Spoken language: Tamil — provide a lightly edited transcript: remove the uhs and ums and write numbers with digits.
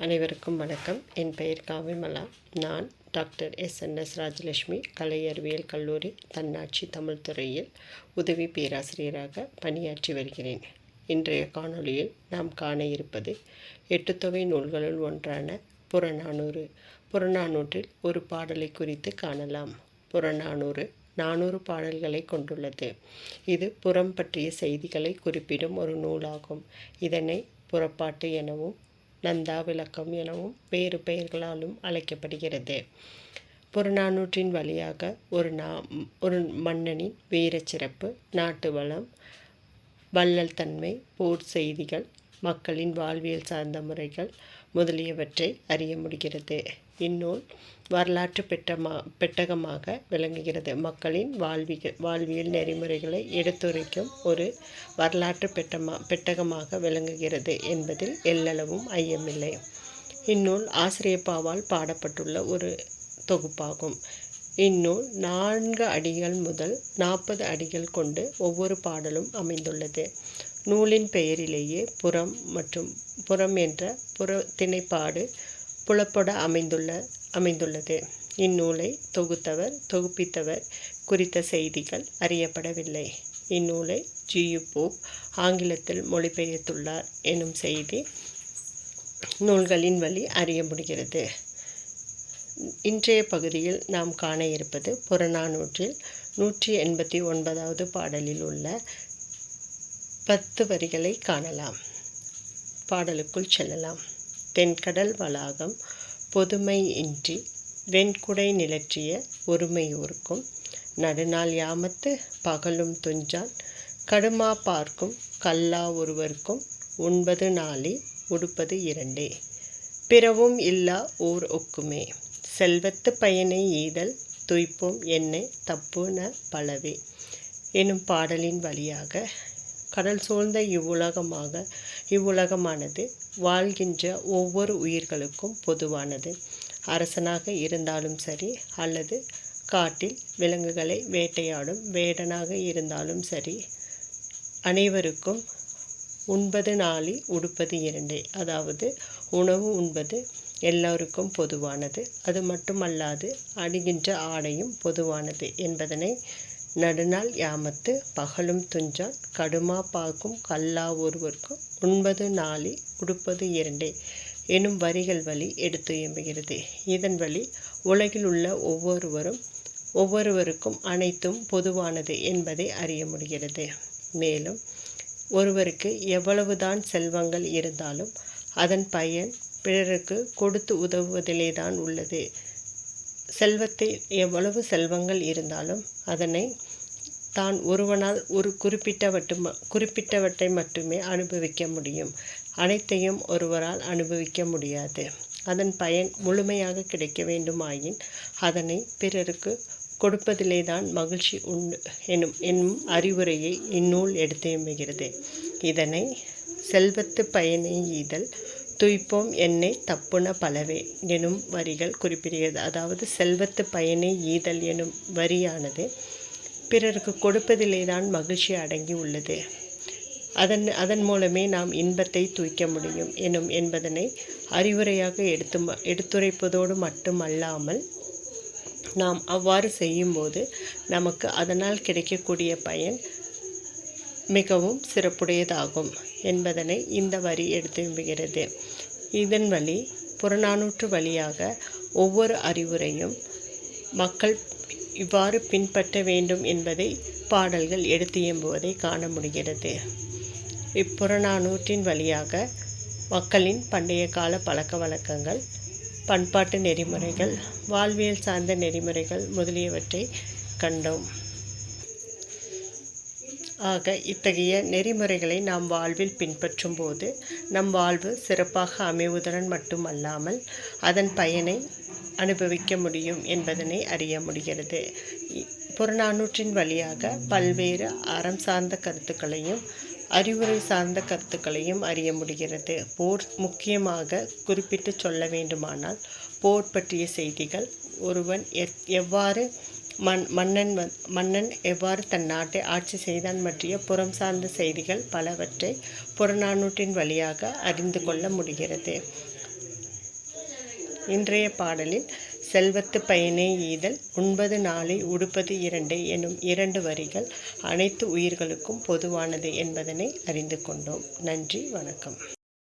அனைவருக்கும் வணக்கம். என் பெயர் காவிமலா. நான் டாக்டர் எஸ்என்எஸ் ராஜலட்சுமி கலை அறிவியல் கல்லூரி தன்னாட்சி தமிழ் துறையில் உதவி பேராசிரியராக பணியாற்றி வருகிறேன். இன்றைய காணொளியில் நாம் காண இருப்பது 8 தொகை நூல்களுள் ஒன்றான புறநானூறு. புறநானூற்றில் ஒரு பாடலை குறித்து காணலாம். புறநானூறு 400 பாடல்களை கொண்டுள்ளது. இது புறம் பற்றிய செய்திகளை குறிப்பிடும் ஒரு நூலாகும். இதனை புறப்பாட்டு எனவும் நந்தா விளக்கம் எனவும் வேறு பெயர்களாலும் அழைக்கப்படுகிறது. புறநானூற்றின் வழியாக ஒரு மன்னனின் வீரச்சிறப்பு, நாட்டு வளம், வள்ளல் தன்மை, போர் செய்திகள், மக்களின் வாழ்வியல் சார்ந்த முறைகள் முதலியவற்றை அறிய முடிகிறது. இந்நூல் வரலாற்று பெட்டகமாக விளங்குகிறது. மக்களின் வாழ்வியல் நெறிமுறைகளை எடுத்துரைக்கும் ஒரு வரலாற்று பெட்டகமாக விளங்குகிறது என்பதில் எல்லளவும் ஐயமில்லை. இந்நூல் ஆசிரியப்பாவால் பாடப்பட்டுள்ள ஒரு தொகுப்பாகும். இந்நூல் 4 அடிகள் முதல் 40 அடிகள் கொண்டு ஒவ்வொரு பாடலும் அமைந்துள்ளது. நூலின் பெயரிலேயே புறம் என்ற திணைப்பாடு புலப்பட அமைந்துள்ளது. இந்நூலை தொகுப்பித்தவர் குறித்த செய்திகள் அறியப்படவில்லை. இந்நூலை ஜியு போப் ஆங்கிலத்தில் மொழிபெயர்த்துள்ளார் எனும் செய்தி நூல்களின் வழி அறிய முடிகிறது. இன்றைய பகுதியில் நாம் காண இருப்பது புறநானூற்றில் 189வது பாடலில் உள்ள 10 வரிகளை காணலாம். பாடலுக்குள் செல்லலாம். தென்கடல் வளாகம் பொதுமை இன்றி வெண்குடை நிலற்றிய ஒருமையோர்க்கும் நடுநாள் யாமத்து பகலும் துஞ்சான் கடுமா பார்க்கும் கல்லா ஒருவர்க்கும் உண்பது நாளி உடுப்பது இரண்டே பிறவும் இல்லா ஓர் ஒக்குமே செல்வத்து பயனை ஈதல் துய்ப்போம் என்னை தப்புன பலவே எனும் பாடலின் வழியாக கடல் சூழ்ந்த இவ்வுலகமானது வாழ்கின்ற ஒவ்வொரு உயிர்களுக்கும் பொதுவானது. அரசனாக இருந்தாலும் சரி, அல்லது காட்டில் விலங்குகளை வேட்டையாடும் வேடனாக இருந்தாலும் சரி, அனைவருக்கும் உண்பது நாளி உடுப்பது இரண்டே, அதாவது உணவு உண்பது எல்லோருக்கும் பொதுவானது. அது மட்டுமல்லாது அணிகின்ற ஆடையும் பொதுவானது என்பதனை நடுநாள் யாமத்து பகலும் துஞ்சான் கடுமா பார்க்கும் கல்லா ஒருவர்க்கும் உண்பது நாளி உடுப்பது இரண்டே எனும் வரிகள் வழி எடுத்து எம்புகிறது. இதன் வழி உலகில் உள்ள ஒவ்வொருவருக்கும் அனைத்தும் பொதுவானது என்பதை அறிய முடிகிறது. மேலும் ஒருவருக்கு எவ்வளவுதான் செல்வங்கள் இருந்தாலும் அதன் பயன் பிறருக்கு கொடுத்து உதவுவதிலேதான் உள்ளது. எவ்வளவு செல்வங்கள் இருந்தாலும் அதனை தான் ஒருவனால் ஒரு குறிப்பிட்டவற்றை மட்டுமே அனுபவிக்க முடியும். அனைத்தையும் ஒருவரால் அனுபவிக்க முடியாது. அதன் பயன் முழுமையாக கிடைக்க வேண்டுமாயின் அதனை பிறருக்கு கொடுப்பதிலேதான் மகிழ்ச்சி உண்டு என்னும் அறிவுரையை இந்நூல் எடுத்து எம்புகிறது. இதனை செல்வத்து பயனை ஈதல் துய்ப்போம் என்னை தப்புன பலவே எனும் வரிகள் குறிப்பிடுகிறது. அதாவது செல்வத்து பயனை ஈதல் எனும் வரியானது பிறருக்கு கொடுப்பதிலேதான் மகிழ்ச்சி அடங்கி உள்ளது. அதன் மூலமே நாம் இன்பத்தை தூய்க்க முடியும் என்பதனை அறிவுரையாக எடுத்துரைப்பதோடு மட்டுமல்லாமல் நாம் அவ்வாறு செய்யும்போது நமக்கு அதனால் கிடைக்கக்கூடிய பயன் மிகவும் சிறப்புடையதாகும் என்பதனை இந்த வரி எடுத்து எம்புகிறது. இதன் வழி புறநானூற்று வழியாக ஒவ்வொரு அறிவுரையும் மக்கள் இவ்வாறு பின்பற்ற வேண்டும் என்பதை பாடல்கள் எடுத்து எம்புவதை காண முடிகிறது. இப்புறநானூற்றின் வழியாக மக்களின் பண்டைய கால பழக்க வழக்கங்கள், பண்பாட்டு நெறிமுறைகள், வாழ்வியல் சார்ந்த நெறிமுறைகள் முதலியவற்றை கண்டோம். ஆக இத்தகைய நெறிமுறைகளை நாம் வாழ்வில் பின்பற்றும் போது நம் வாழ்வு சிறப்பாக அமைவதுடன் மட்டுமல்லாமல் அதன் பயனை அனுபவிக்க முடியும் என்பதனை அறிய முடிகிறது. புறநானூற்றின் வழியாக பல்வேறு அறம் சார்ந்த கருத்துக்களையும் அறிவுரை சார்ந்த கருத்துக்களையும் அறிய முடிகிறது. போர் முக்கியமாக குறிப்பிட்டு சொல்ல வேண்டுமானால் போர் பற்றிய செய்திகள், ஒருவன் எவ்வாறு மன்னன் எவ்வாறு தன் நாட்டை ஆட்சி செய்தான் பற்றிய புறம் சார்ந்த செய்திகள் பலவற்றை புறநானூற்றின் வழியாக அறிந்து கொள்ள முடிகிறது. இன்றைய பாடலில் செல்வத்து பயனே ஈதல், உண்பது நாளை உடுப்பது இரண்டே எனும் 2 வரிகள் அனைத்து உயிர்களுக்கும் பொதுவானது என்பதனை அறிந்து கொண்டோம். நன்றி, வணக்கம்.